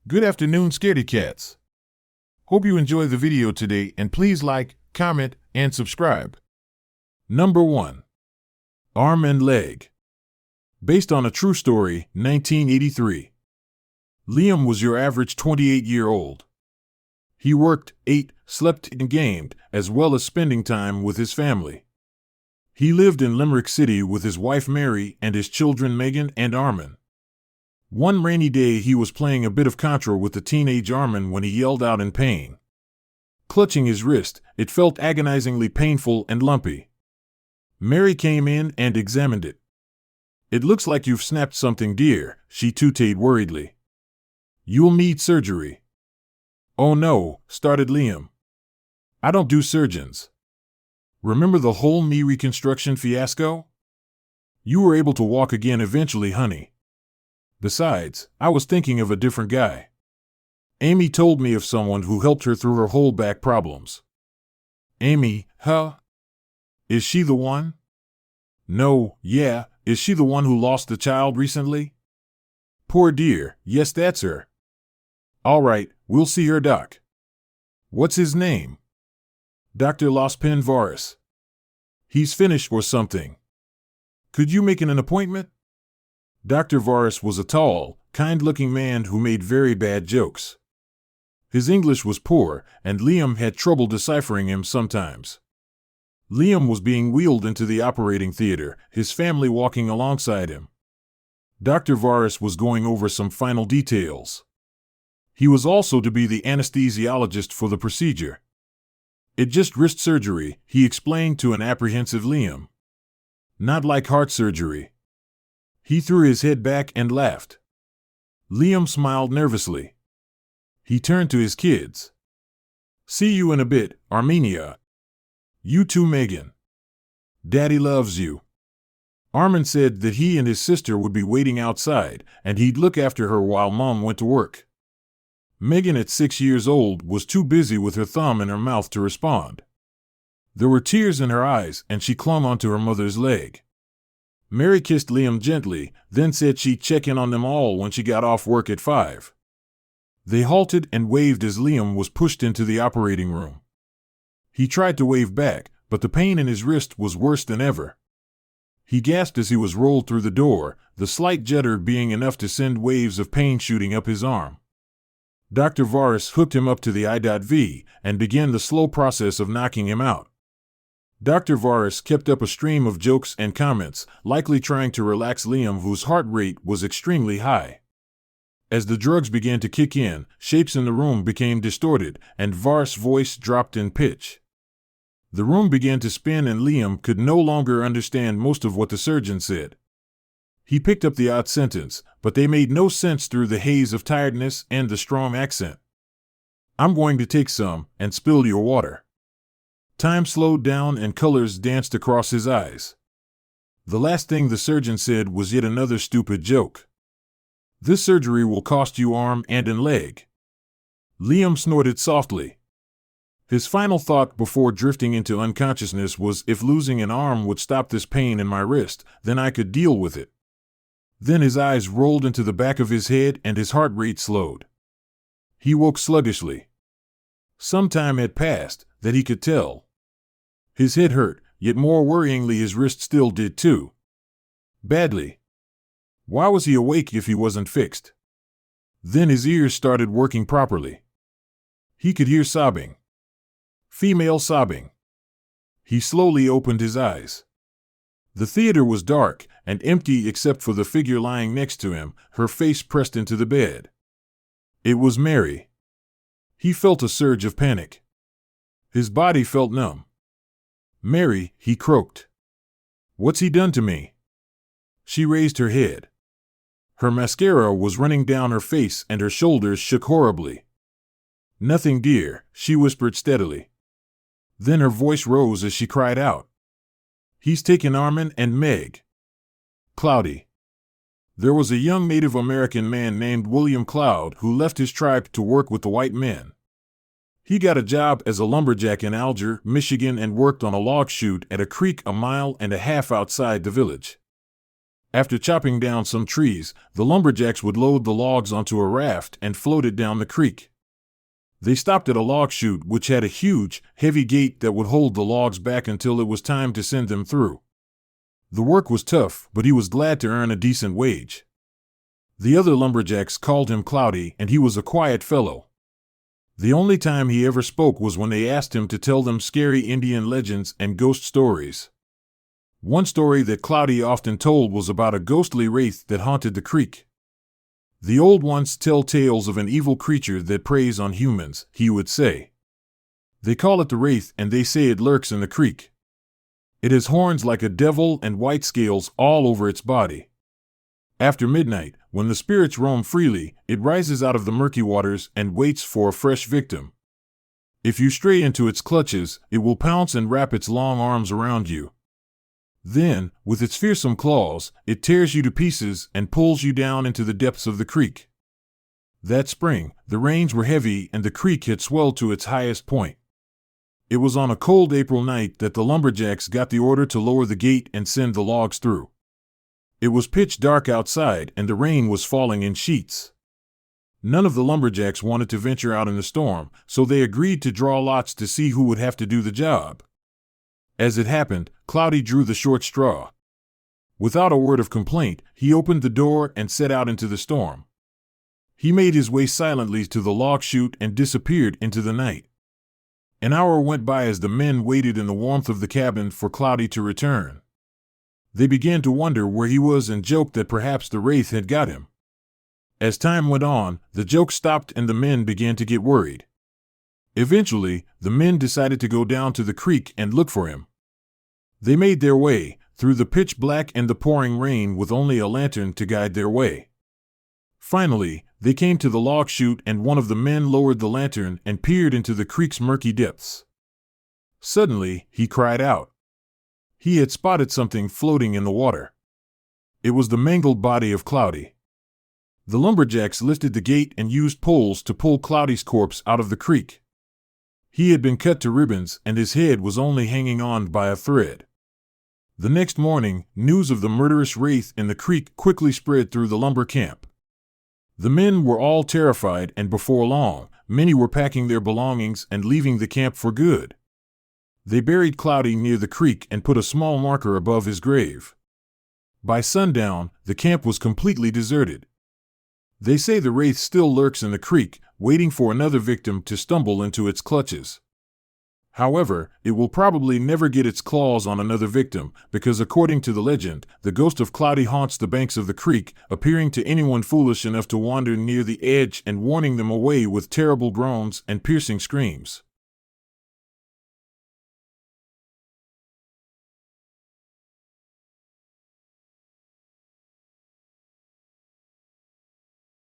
Good afternoon, scaredy cats. Hope you enjoy the video today and please like, comment, and subscribe. Number 1. Arm and leg. Based on a true story, 1983. Liam was your average 28-year-old. He worked, ate, slept, and gamed, as well as spending time with his family. He lived in Limerick City with his wife Mary and his children Megan and Armin. One rainy day he was playing a bit of contra with the teenage Armin when he yelled out in pain. Clutching his wrist, it felt agonizingly painful and lumpy. Mary came in and examined it. "It looks like you've snapped something, dear," she tooted worriedly. "You'll need surgery." "Oh no," started Liam. "I don't do surgeons. Remember the whole knee reconstruction fiasco? You were able to walk again eventually, honey. Besides, I was thinking of a different guy. Amy told me of someone who helped her through her whole back problems." "Amy, huh? Is she the one?" "No, yeah, is she the one who lost the child recently?" "Poor dear, yes, that's her." "All right, we'll see her doc." "What's his name?" "Dr. Lospin Varis. He's finished or something. Could you make an appointment?" Dr. Varis was a tall, kind-looking man who made very bad jokes. His English was poor, and Liam had trouble deciphering him sometimes. Liam was being wheeled into the operating theater, his family walking alongside him. Dr. Varis was going over some final details. He was also to be the anesthesiologist for the procedure. "It just wrist surgery," he explained to an apprehensive Liam. "Not like heart surgery." He threw his head back and laughed. Liam smiled nervously. He turned to his kids. "See you in a bit, Armenia. You too, Megan. Daddy loves you." Armin said that he and his sister would be waiting outside, and he'd look after her while Mom went to work. Megan, at 6 years old, was too busy with her thumb in her mouth to respond. There were tears in her eyes, and she clung onto her mother's leg. Mary kissed Liam gently, then said she'd check in on them all when she got off work at 5. They halted and waved as Liam was pushed into the operating room. He tried to wave back, but the pain in his wrist was worse than ever. He gasped as he was rolled through the door, the slight judder being enough to send waves of pain shooting up his arm. Dr. Varis hooked him up to the IV and began the slow process of knocking him out. Dr. Varis kept up a stream of jokes and comments, likely trying to relax Liam, whose heart rate was extremely high. As the drugs began to kick in, shapes in the room became distorted, and Varis' voice dropped in pitch. The room began to spin and Liam could no longer understand most of what the surgeon said. He picked up the odd sentence, but they made no sense through the haze of tiredness and the strong accent. "I'm going to take some and spill your water." Time slowed down and colors danced across his eyes. The last thing the surgeon said was yet another stupid joke. "This surgery will cost you arm and a leg." Liam snorted softly. His final thought before drifting into unconsciousness was, if losing an arm would stop this pain in my wrist, then I could deal with it. Then his eyes rolled into the back of his head and his heart rate slowed. He woke sluggishly. Some time had passed, that he could tell. His head hurt, yet more worryingly his wrist still did too. Badly. Why was he awake if he wasn't fixed? Then his ears started working properly. He could hear sobbing. Female sobbing. He slowly opened his eyes. The theater was dark and empty except for the figure lying next to him, her face pressed into the bed. It was Mary. He felt a surge of panic. His body felt numb. "Mary," he croaked. "What's he done to me?" She raised her head. Her mascara was running down her face and her shoulders shook horribly. "Nothing, dear," she whispered steadily. Then her voice rose as she cried out. "He's taken Armin and Meg." Cloudy. There was a young Native American man named William Cloud who left his tribe to work with the white men. He got a job as a lumberjack in Alger, Michigan, and worked on a log chute at a creek a mile and a half outside the village. After chopping down some trees, the lumberjacks would load the logs onto a raft and float it down the creek. They stopped at a log chute which had a huge, heavy gate that would hold the logs back until it was time to send them through. The work was tough, but he was glad to earn a decent wage. The other lumberjacks called him Cloudy, and he was a quiet fellow. The only time he ever spoke was when they asked him to tell them scary Indian legends and ghost stories. One story that Cloudy often told was about a ghostly wraith that haunted the creek. The old ones tell tales of an evil creature that preys on humans, he would say. They call it the wraith, and they say it lurks in the creek. It has horns like a devil and white scales all over its body. After midnight, when the spirits roam freely, it rises out of the murky waters and waits for a fresh victim. If you stray into its clutches, it will pounce and wrap its long arms around you. Then, with its fearsome claws, it tears you to pieces and pulls you down into the depths of the creek. That spring, the rains were heavy and the creek had swelled to its highest point. It was on a cold April night that the lumberjacks got the order to lower the gate and send the logs through. It was pitch dark outside and the rain was falling in sheets. None of the lumberjacks wanted to venture out in the storm, so they agreed to draw lots to see who would have to do the job. As it happened, Cloudy drew the short straw. Without a word of complaint, he opened the door and set out into the storm. He made his way silently to the log chute and disappeared into the night. An hour went by as the men waited in the warmth of the cabin for Cloudy to return. They began to wonder where he was and joked that perhaps the wraith had got him. As time went on, the joke stopped and the men began to get worried. Eventually, the men decided to go down to the creek and look for him. They made their way, through the pitch black and the pouring rain with only a lantern to guide their way. Finally, they came to the log chute and one of the men lowered the lantern and peered into the creek's murky depths. Suddenly, he cried out. He had spotted something floating in the water. It was the mangled body of Cloudy. The lumberjacks lifted the gate and used poles to pull Cloudy's corpse out of the creek. He had been cut to ribbons and his head was only hanging on by a thread. The next morning, news of the murderous wraith in the creek quickly spread through the lumber camp. The men were all terrified and before long, many were packing their belongings and leaving the camp for good. They buried Cloudy near the creek and put a small marker above his grave. By sundown, the camp was completely deserted. They say the wraith still lurks in the creek, waiting for another victim to stumble into its clutches. However, it will probably never get its claws on another victim, because according to the legend, the ghost of Cloudy haunts the banks of the creek, appearing to anyone foolish enough to wander near the edge and warning them away with terrible groans and piercing screams.